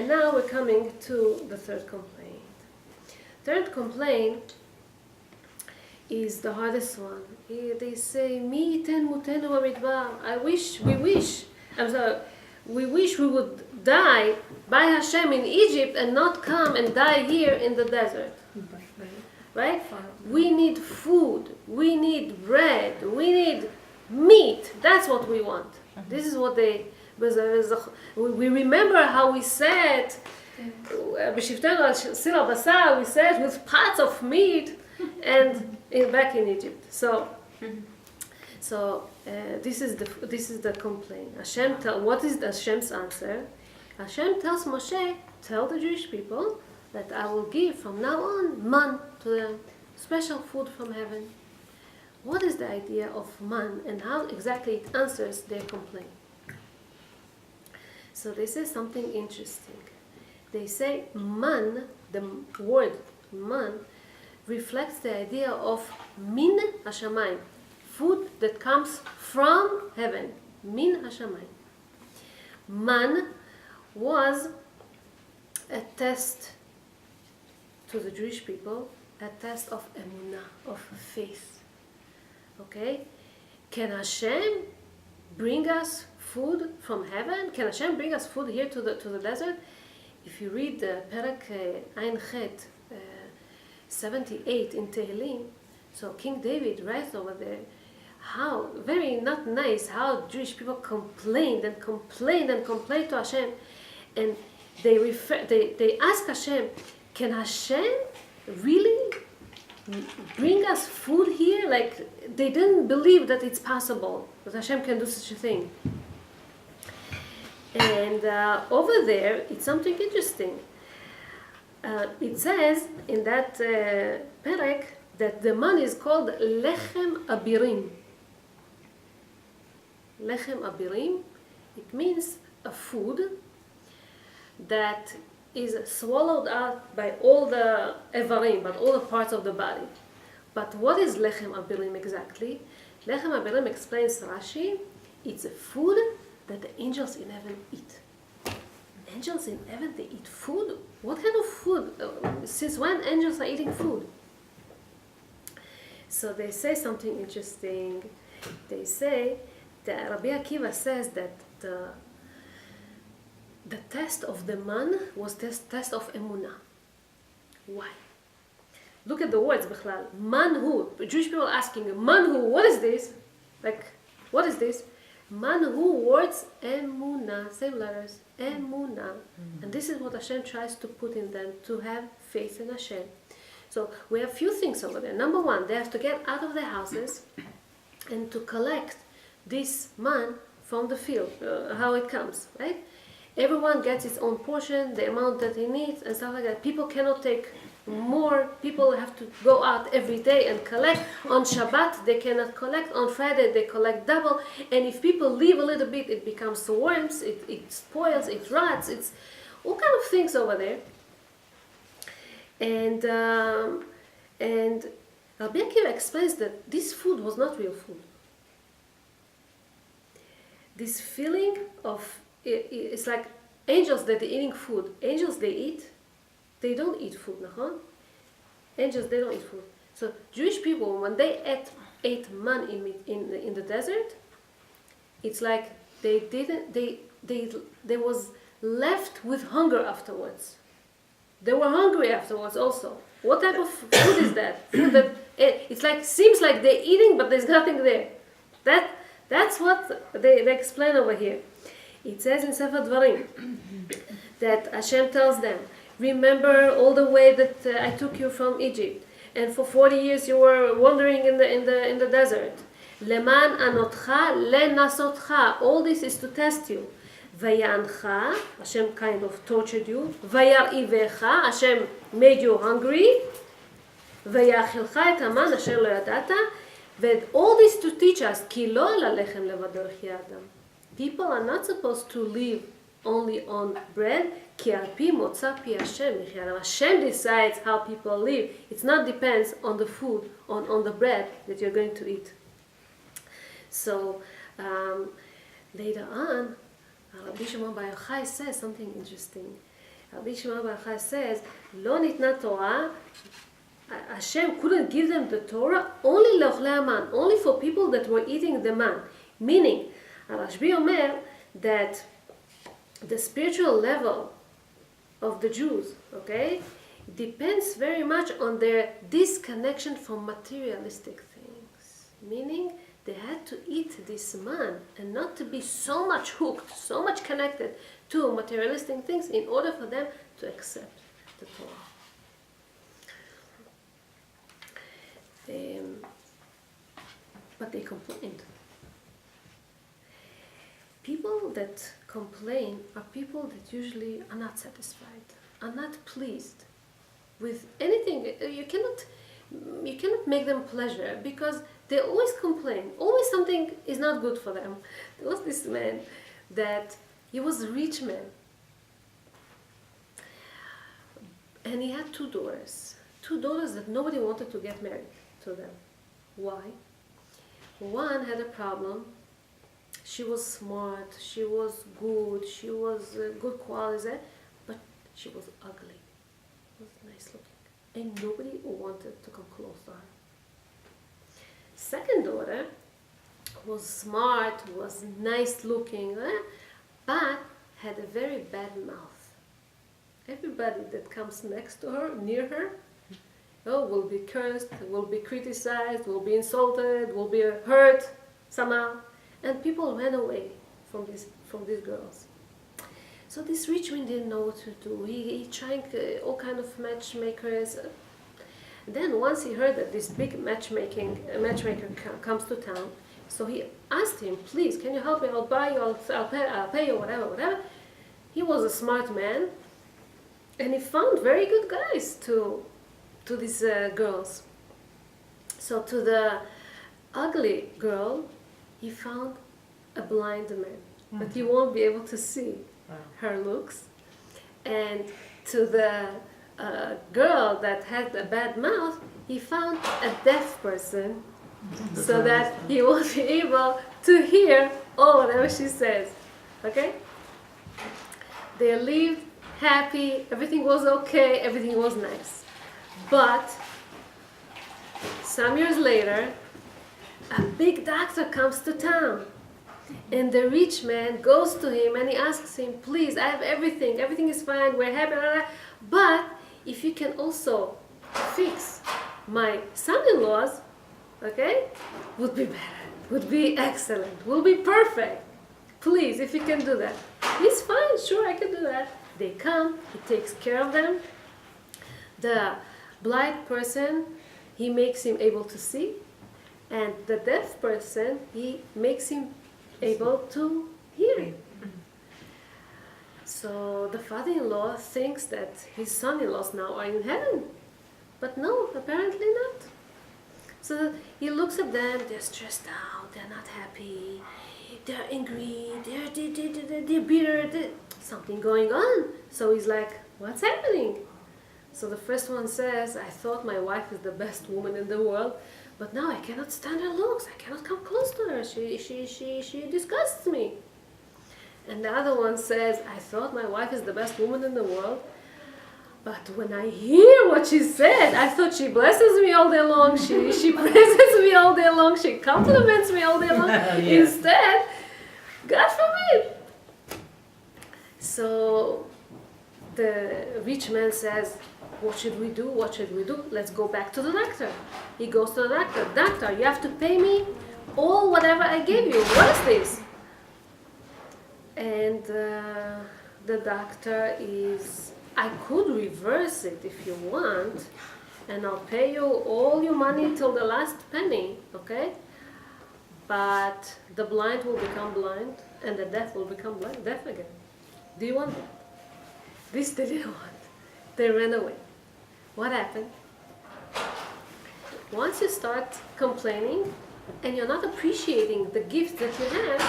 And now we're coming to the third complaint. Third complaint is the hardest one. They say, "Mi iten mutenu b'midbar." We wish we would die by Hashem in Egypt and not come and die here in the desert. Right? We need food. We need bread. We need meat. That's what we want. This is what they. We remember how we said, we said with pots of meat, and back in Egypt. So this is the complaint. What is Hashem's answer? Hashem tells Moshe, tell the Jewish people that I will give from now on man to them, special food from heaven. What is the idea of man and how exactly it answers their complaint? So they say something interesting. They say man, the word man, reflects the idea of min hashamayim, food that comes from heaven. Min hashamayim. Man was a test to the Jewish people, a test of emunah, of faith. Okay? Can Hashem bring us food from heaven? Can Hashem bring us food here to the desert? If you read the Perak Ein Chet 78 in Tehillim, so King David writes over there how very not nice how Jewish people complained to Hashem, and they ask Hashem, can Hashem really bring us food here? Like they didn't believe that it's possible that Hashem can do such a thing. And over there, it's something interesting. It says in that perek that the man is called lechem abirim. Lechem abirim, it means a food that is swallowed out by all the evarim, but all the parts of the body. But what is lechem abirim exactly? Lechem abirim, explains Rashi, it's a food that the angels in heaven eat. Angels in heaven, they eat food? What kind of food? Since when angels are eating food? So they say something interesting. They say that Rabbi Akiva says that the test of the man was this test of emunah. Why? Look at the words, Bichlal. Manhu. Jewish people asking, Manhu, what is this? Like, what is this? Manhu words emunah, same letters, emunah. And this is what Hashem tries to put in them, to have faith in Hashem. So we have few things over there. Number one, they have to get out of their houses and to collect this man from the field, how it comes, right? Everyone gets its own portion, the amount that he needs, and stuff like that. People cannot take more. People have to go out every day and collect. On Shabbat, they cannot collect. On Friday, they collect double. And if people leave a little bit, it becomes worms, it spoils, it rots, it's all kind of things over there. And Rabbi Akiva explains that this food was not real food. This feeling of, it's like angels that they're eating food. Angels, they eat. They don't eat food, nachon? Angels, they don't eat food. So Jewish people, when they ate man in the desert, it's like they was left with hunger afterwards. They were hungry afterwards also. What type of food is that? Food that it's like seems like they're eating, but there's nothing there. That's what they explain over here. It says in Sefer Dvarim that Hashem tells them, remember all the way that I took you from Egypt, and for 40 years you were wandering in the desert. Leman anotcha lenasotcha. All this is to test you. Vayancha, Hashem kind of tortured you. Vayarivecha, Hashem made you hungry. Vayachilcha et haman asher lo yadata. With all this to teach us, ki lo ala lechem levado chi adam. People are not supposed to live only on bread. Ki al pi motza pi Hashem michi adam. Hashem decides how people live. It not depends on the food, on the bread that you're going to eat. So later on, Rabbi Shimon Bar Yochai says something interesting. Rabbi Shimon Bar Yochai says, "Lo nitna Torah." Hashem couldn't give them the Torah only לאוכלי המן, only for people that were eating the man. Meaning, Rashbi Omer that the spiritual level of the Jews, okay, depends very much on their disconnection from materialistic things. Meaning, they had to eat this man and not to be so much hooked, so much connected to materialistic things in order for them to accept the Torah. But they complained. People that complain are people that usually are not satisfied, are not pleased with anything. You cannot make them pleasure because they always complain. Always something is not good for them. There was this man that he was a rich man, and he had two daughters that nobody wanted to get married to them. Why? One had a problem. She was smart, she was good, she was good qualities, but she was ugly. She was nice looking, and nobody wanted to come close to her. Second daughter was smart, was nice looking, but had a very bad mouth. Everybody that comes next to her, near her, will be cursed, will be criticized, will be insulted, will be hurt somehow. And people ran away from these girls. So this rich man didn't know what to do. He tried all kind of matchmakers. Then once he heard that this big matchmaker comes to town, so he asked him, "Please, can you help me? I'll buy you. I'll pay you, whatever." He was a smart man, and he found very good guys to these girls. So to the ugly girl, he found a blind man, but he won't be able to see her looks. And to the girl that had a bad mouth, he found a deaf person, so that he won't be able to hear all whatever she says. Okay? They lived happy, everything was okay, everything was nice. But some years later, a big doctor comes to town, and the rich man goes to him and he asks him, "Please, I have everything is fine, we're happy, blah, blah, but if you can also fix my son-in-laws, okay, would be better, would be excellent, will be perfect. Please, if you can do that." He's fine, sure, I can do that. They come, he takes care of them. The blind person, he makes him able to see. And the deaf person, he makes him able to hear. So the father-in-law thinks that his son-in-laws now are in heaven. But no, apparently not. So he looks at them, they're stressed out, they're not happy, they're angry, they're bitter, there's something going on. So he's like, "What's happening?" So the first one says, "I thought my wife is the best woman in the world, but now I cannot stand her looks. I cannot come close to her. She disgusts me." And the other one says, "I thought my wife is the best woman in the world, but when I hear what she said, I thought she blesses me all day long. She praises me all day long. She compliments me all day long. Yeah. Instead, God forbid." So the rich man says, "What should we do? What should we do? Let's go back to the doctor." He goes to the doctor. "Doctor, you have to pay me all whatever I gave you. What is this?" And the doctor is, "I could reverse it if you want, and I'll pay you all your money till the last penny, okay? But the blind will become blind, and the deaf will become deaf again. Do you want that?" This they didn't want. They ran away. What happened? Once you start complaining and you're not appreciating the gifts that you have,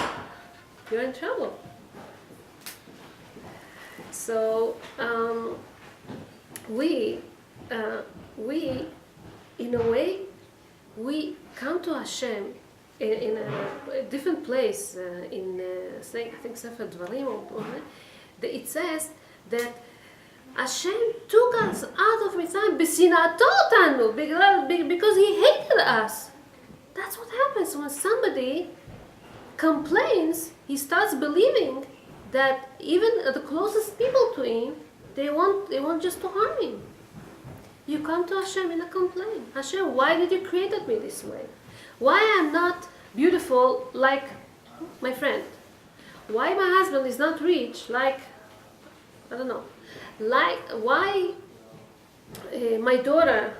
you're in trouble. So we in a way, we come to Hashem in a different place. I think Sefer Dvarim, it says that Hashem took us out of Mitzrayim b'sinato otanu, because He hated us. That's what happens when somebody complains. He starts believing that even the closest people to him, they want just to harm him. You come to Hashem in a complaint. Hashem, why did you create me this way? Why I'm not beautiful like my friend? Why my husband is not rich like, I don't know, like why my daughter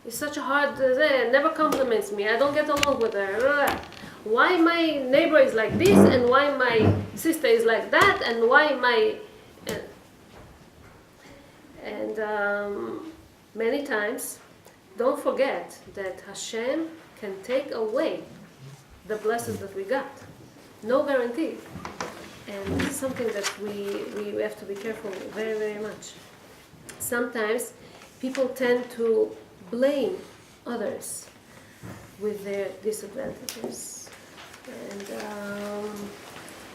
is such a hard, never compliments me, I don't get along with her. Why my neighbor is like this, and why my sister is like that, and why my... many times, don't forget that Hashem can take away the blessings that we got. No guarantee. And this is something that we have to be careful very, very much. Sometimes people tend to blame others with their disadvantages. And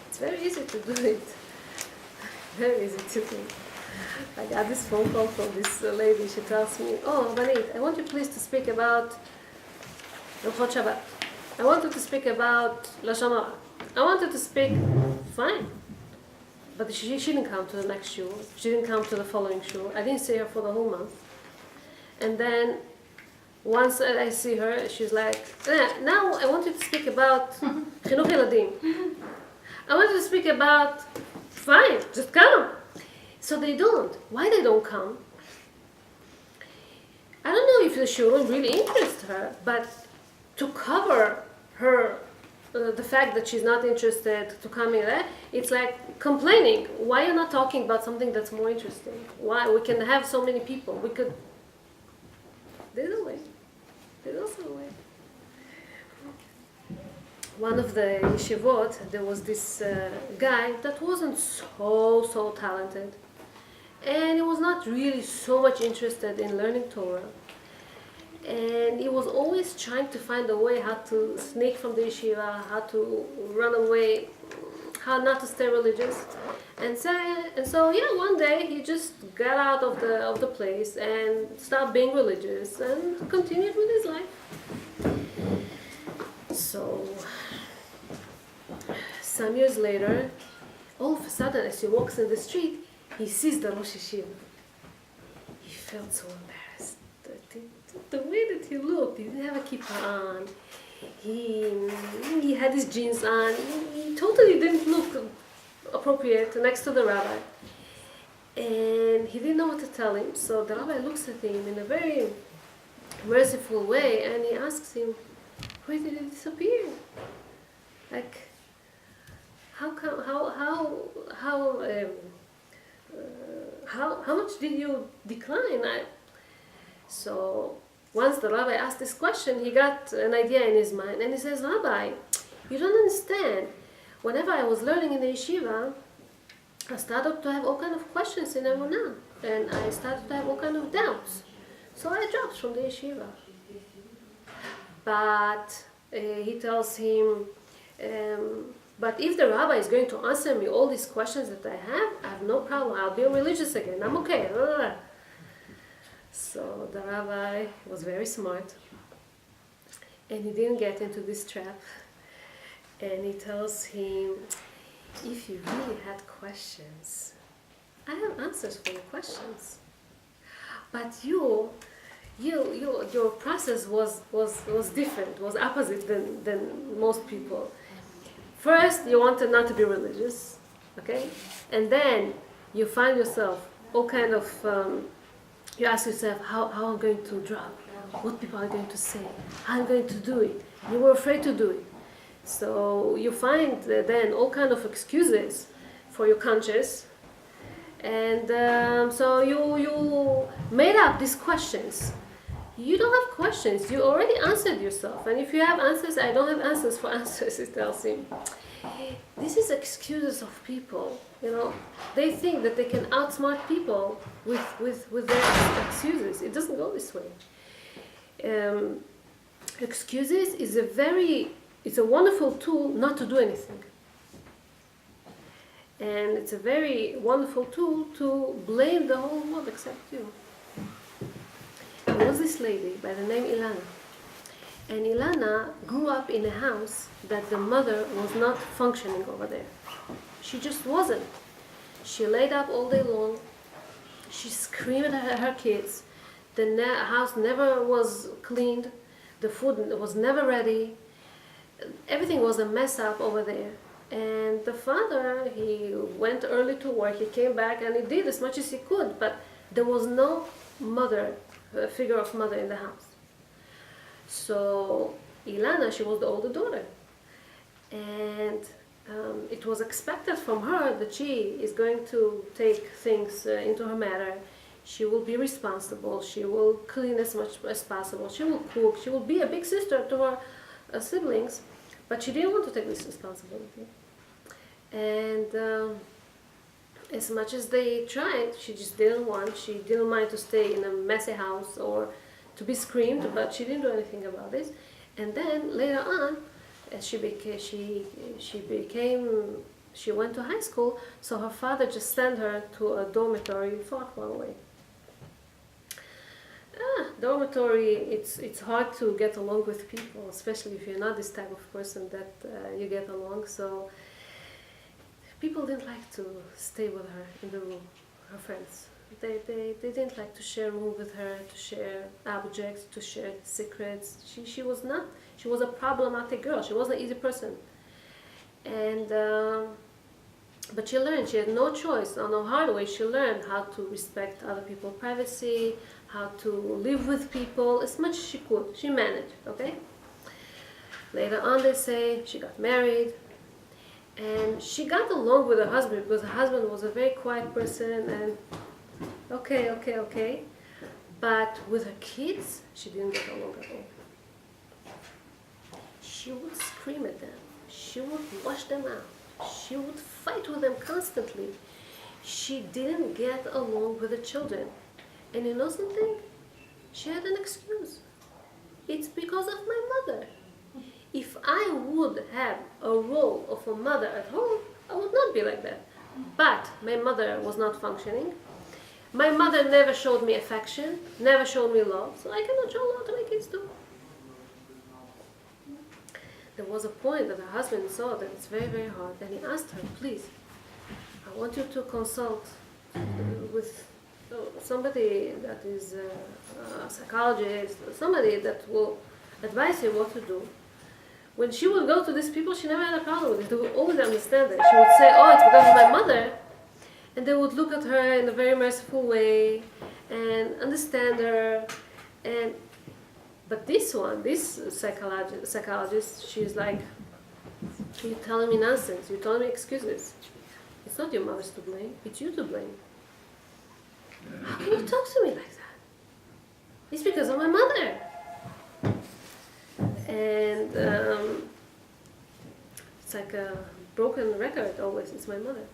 it's very easy to do it. Very easy to do it. I got this phone call from this lady. She tells me, "Oh, Rabbanit, I want you please to speak about Luchot Shabbat. I wanted to speak about Lashon Hara. I wanted to speak." Fine. But she didn't come to the next shiur. She didn't come to the following shiur. I didn't see her for the whole month. And then once I see her, she's like, "Now I want you to speak about Chinuch Eladim. I want you to speak about..." Fine, just come. So they don't. Why they don't come? I don't know if the shiur really interests her, but to cover her, the fact that she's not interested to come in there, it's like complaining. Why you're not talking about something that's more interesting? Why? We can have so many people. We could... There's a way. There's also a way. One of the yeshivot, there was this guy that wasn't so talented. And he was not really so much interested in learning Torah. And he was always trying to find a way how to sneak from the yeshiva, how to run away, how not to stay religious. And so one day he just got out of the place and stopped being religious and continued with his life. So some years later, all of a sudden, as he walks in the street, he sees the Rosh Yeshiva. He felt so embarrassed. The way that he looked, he didn't have a kippah on. He had his jeans on. He totally didn't look appropriate next to the rabbi. And he didn't know what to tell him. So the rabbi looks at him in a very merciful way, and he asks him, "Where did he disappear? Like, how much did you decline?" So once the rabbi asked this question, he got an idea in his mind, and he says, "Rabbi, you don't understand. Whenever I was learning in the yeshiva, I started to have all kind of questions in Emunah, and I started to have all kind of doubts. So I dropped from the yeshiva." But he tells him, "But if the rabbi is going to answer me all these questions that I have no problem. I'll be religious again. I'm okay." So the rabbi was very smart, and he didn't get into this trap. And he tells him, "If you really had questions, I have answers for your questions. But your process was different, was opposite than most people. First, you wanted not to be religious, okay? And then you find yourself all kind of, you ask yourself, how I'm going to drop, what people are going to say, how I'm going to do it. You were afraid to do it. So you find then all kind of excuses for your conscience. And so you made up these questions. You don't have questions. You already answered yourself. And if you have answers, I don't have answers for answers," he tells him. This is excuses of people. They think that they can outsmart people with their excuses. It doesn't go this way. Excuses is it's a wonderful tool not to do anything. And it's a very wonderful tool to blame the whole world except you. There was this lady by the name Ilana. And Ilana grew up in a house that the mother was not functioning over there. She just wasn't. She laid up all day long. She screamed at her kids. The house never was cleaned. The food was never ready. Everything was a mess up over there. And the father, he went early to work. He came back and he did as much as he could. But there was no mother, a figure of mother in the house. So Ilana, she was the older daughter. And it was expected from her that she is going to take things into her matter. She will be responsible. She will clean as much as possible. She will cook. She will be a big sister to her siblings. But she didn't want to take this responsibility. And as much as they tried, she just didn't want. She didn't mind to stay in a messy house or to be screamed, but she didn't do anything about this. And then later on, as she went to high school, so her father just sent her to a dormitory far, far away. Dormitory, it's hard to get along with people, especially if you're not this type of person that you get along. So people didn't like to stay with her in the room, her friends. They didn't like to share room with her, to share objects, to share secrets. She was a problematic girl. She wasn't an easy person. And but she learned. She had no choice. On a hard way, she learned how to respect other people's privacy, how to live with people as much as she could. She managed, okay? Later on, they say she got married. And she got along with her husband because her husband was a very quiet person and okay. But with her kids, she didn't get along at all. She would scream at them. She would wash them out. She would fight with them constantly. She didn't get along with the children. And you know something? She had an excuse. It's because of my mother. If I would have a role of a mother at home, I would not be like that. But my mother was not functioning. My mother never showed me affection, never showed me love, so I cannot show love to my kids too. There was a point that her husband saw that it's very, very hard, and he asked her, please, I want you to consult with somebody that is a psychologist, somebody that will advise you what to do. When she would go to these people, she never had a problem with it. They would always understand it. She would say, oh, it's because of my mother. And they would look at her in a very merciful way and understand her. But this psychologist, she's like, you're telling me nonsense. You're telling me excuses. It's not your mother's to blame. It's you to blame. How can you talk to me like that? It's because of my mother. And it's like a broken record always. It's my mother.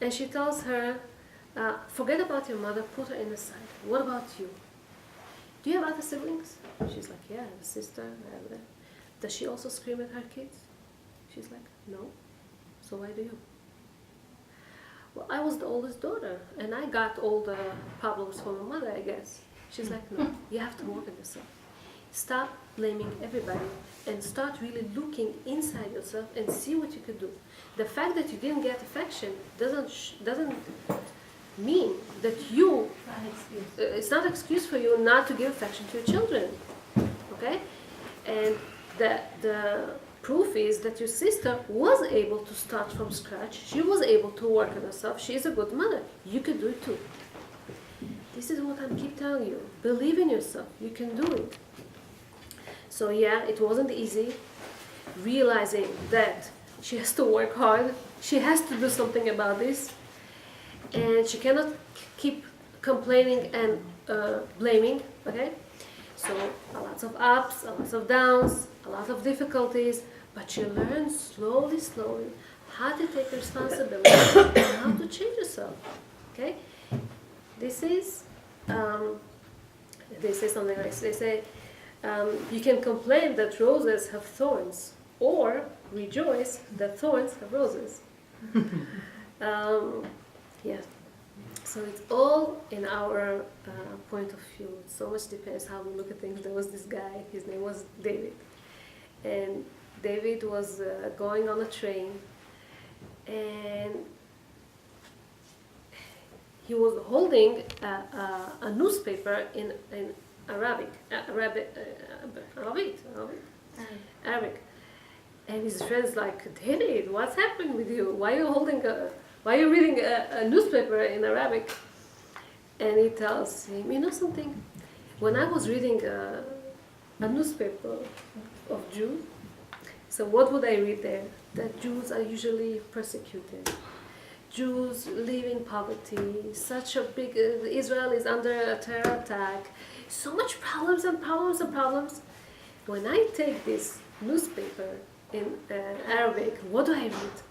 And she tells her, forget about your mother, put her in the side. What about you? Do you have other siblings? She's like, yeah, I have a sister, I have that. Does she also scream at her kids? She's like, no. So why do you? Well, I was the oldest daughter, and I got all the problems from my mother, I guess. She's like, no, you have to work on yourself. Stop blaming everybody and start really looking inside yourself and see what you could do. The fact that you didn't get affection doesn't mean that you, it's not an excuse for you not to give affection to your children, okay? And the proof is that your sister was able to start from scratch. She was able to work on herself. She is a good mother. You can do it too. This is what I keep telling you. Believe in yourself. You can do it. So yeah, it wasn't easy. Realizing that she has to work hard. She has to do something about this. And she cannot keep complaining and blaming, okay? So a lot of ups, a lot of downs, a lot of difficulties, but she learns slowly how to take responsibility and how to change yourself, okay? This is, they say something like this. They say, you can complain that roses have thorns, or rejoice that thorns have roses. Yeah. So it's all in our point of view. It so much depends how we look at things. There was this guy, his name was David. And David was going on a train, and he was holding a newspaper in Arabic. And his friends like, David, what's happening with you? Why are you reading a newspaper in Arabic? And he tells him, you know something? When I was reading a newspaper of Jews, so what would I read there? That Jews are usually persecuted. Jews live in poverty. Such a big Israel is under a terror attack. So much problems and problems and problems. When I take this newspaper in Arabic, what do I read?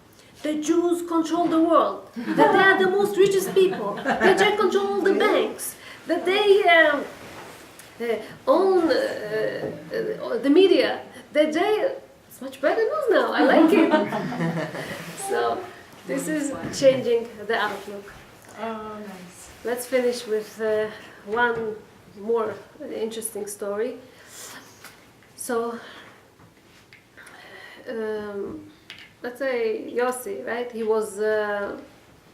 The Jews control the world. That they are the most richest people. That they control the banks. That they own the media. That they... It's much better news now. I like it. So this is changing the outlook. Oh, nice. Let's finish with one more interesting story. So, let's say Yossi, right? He was an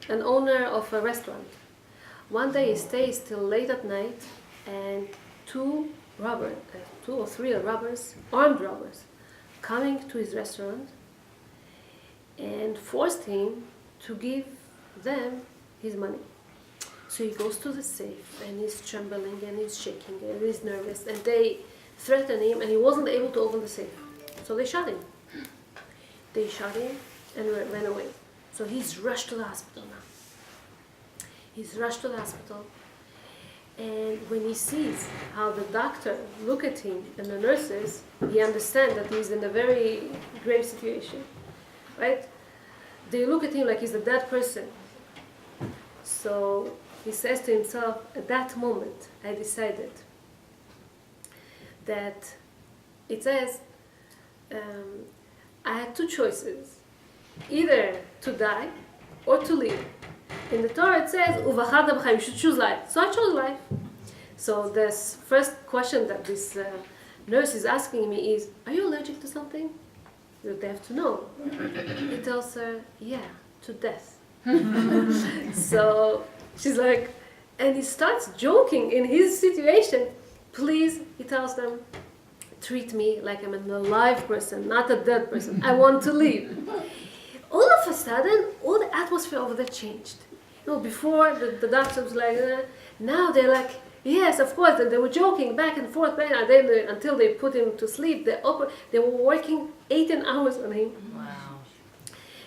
owner of a restaurant. One day he stays till late at night, and two or three robbers, armed robbers, coming to his restaurant and forced him to give them his money. So he goes to the safe, and he's trembling and he's shaking and he's nervous, and they threatened him, and he wasn't able to open the safe. So they shot him. They shot him and ran away. So he's rushed to the hospital now. He's rushed to the hospital, and when he sees how the doctor look at him and the nurses, he understands that he's in a very grave situation, right? They look at him like he's a dead person. So he says to himself, at that moment, I decided that it says, I had two choices, either to die or to live. In the Torah it says, "Uvachad b'chaim," you should choose life. So I chose life. So this first question that this nurse is asking me is, are you allergic to something? They have to know. He tells her, yeah, to death. So she's like, and he starts joking in his situation. Please, he tells them, treat me like I'm an alive person, not a dead person. I want to live. All of a sudden, all the atmosphere over there changed. You know, before the doctor was like, now they're like, yes, of course. And they were joking back and forth, until they put him to sleep. They were working 18 hours on him. Wow.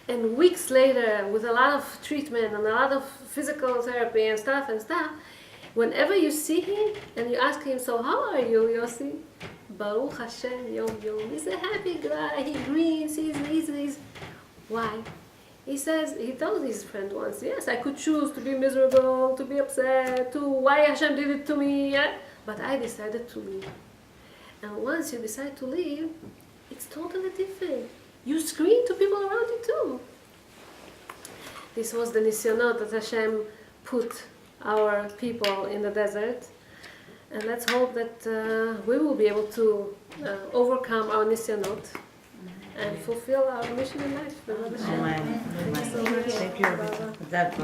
And weeks later, with a lot of treatment and a lot of physical therapy and stuff, whenever you see him and you ask him, so how are you, Yossi? Baruch Hashem, Yom Yom. He's a happy guy. He grins. He's why? He says, he told his friend once, yes, I could choose to be miserable, to be upset, why Hashem did it to me, yeah? But I decided to leave. And once you decide to leave, it's totally different. You scream to people around you too. This was the nisyonot that Hashem put our people in the desert. And let's hope that we will be able to overcome our nisyonot and fulfill our mission in life. Amen. Thank you. That